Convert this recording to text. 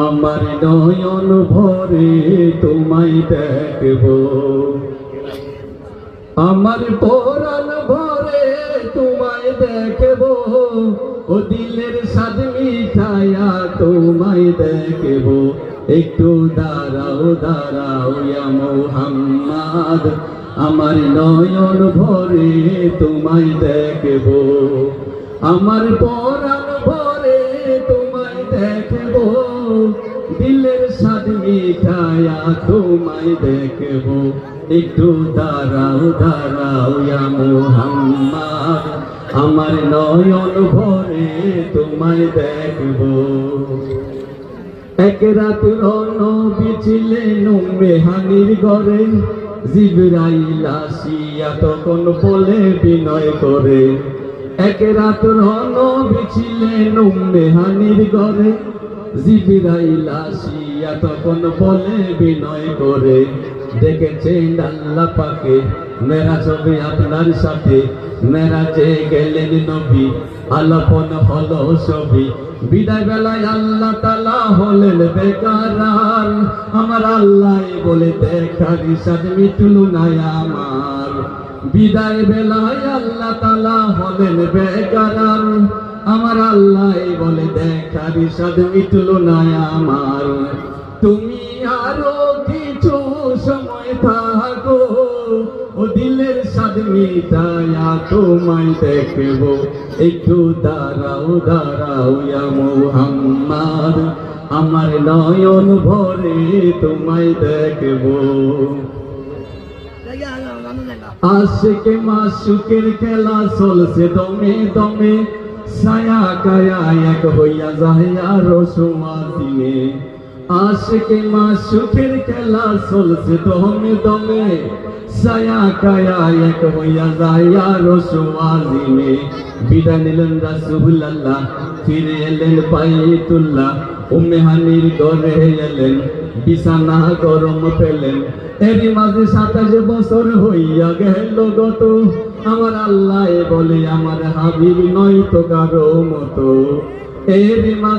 আমার নয়ন ভরে তোমায় দেখব, আমার পরাণ ভরে তোমায় দেখব, ও দিলের স্বাদ মিঠাইয়া তোমায় দেখব। একটু দাঁড়াও দাঁড়াও ইয়া মুহাম্মদ, আমার নয়ন ভরে তোমায় দেখব, আমার পরাণ ভরে তোমায় দেখব, দিলের স্বাদ মিঠাইয়া তোমায় দেখব। একটু দাঁড়াও দাঁড়াও ইয়া মুহাম্মদ, আমার নয়ন ভরে তোমায় দেখব। এক রাত নবী ছিলেন উম্মে হানির ঘরে, জিবরাইল আসিয়া তখন বলে বিনয় করে। এক রাত নবী ছিলেন উম্মে হানির ঘরে, জিবরাইল আসিয়া তখন বলে বিনয় করে। দেখেছেন আল্লাহ পাকে মেরাজ হবে আপনার সাথে, মেরাজে গেলেন নবী আলাপন হলো ছবি। বিদায় বেলায় আল্লাহ তাআলা হলেন বেকারার, আমার আল্লাহ বলে দেখার ইসাদ মিটলো না আমার। বিদায় বেলায় আল্লাহ তাআলা হলেন বেকারার, আমার আল্লাহ বলে দেখার ইসাদ মিটলো না আমার। তুমি আরো কিছু সময় থাকো, ও দিলের স্বাদ মিঠাইয়া তোমায় দেখব। একটু দাঁড়াও দাঁড়াও ইয়া মুহাম্মদ, আমার নয়ন ভরে তোমায় দেখব। আশিকে মাসুকের খেলা চলছে দমে দমে, ছায়া কায়া এক হইয়া যায় আরো সুমাদিনে। আশিকে মাসুকের খেলা চলছে দমে দমে, ছায়া কায়া এক হইয়া যায় আরো সুমাদিনে। বিদায় নিলেন রাসূলুল্লাহ, ফিরে এলেন বাইতুল্লাহ, উম্মে হানির ঘরে এলেন, বিছানা গরম পেলেন। এরই মাঝে 27 বছর হইয়া গেল গত, আমার আল্লাহ বলে আমার হাবিব নয় তো কারো মতো। এরই মাঝে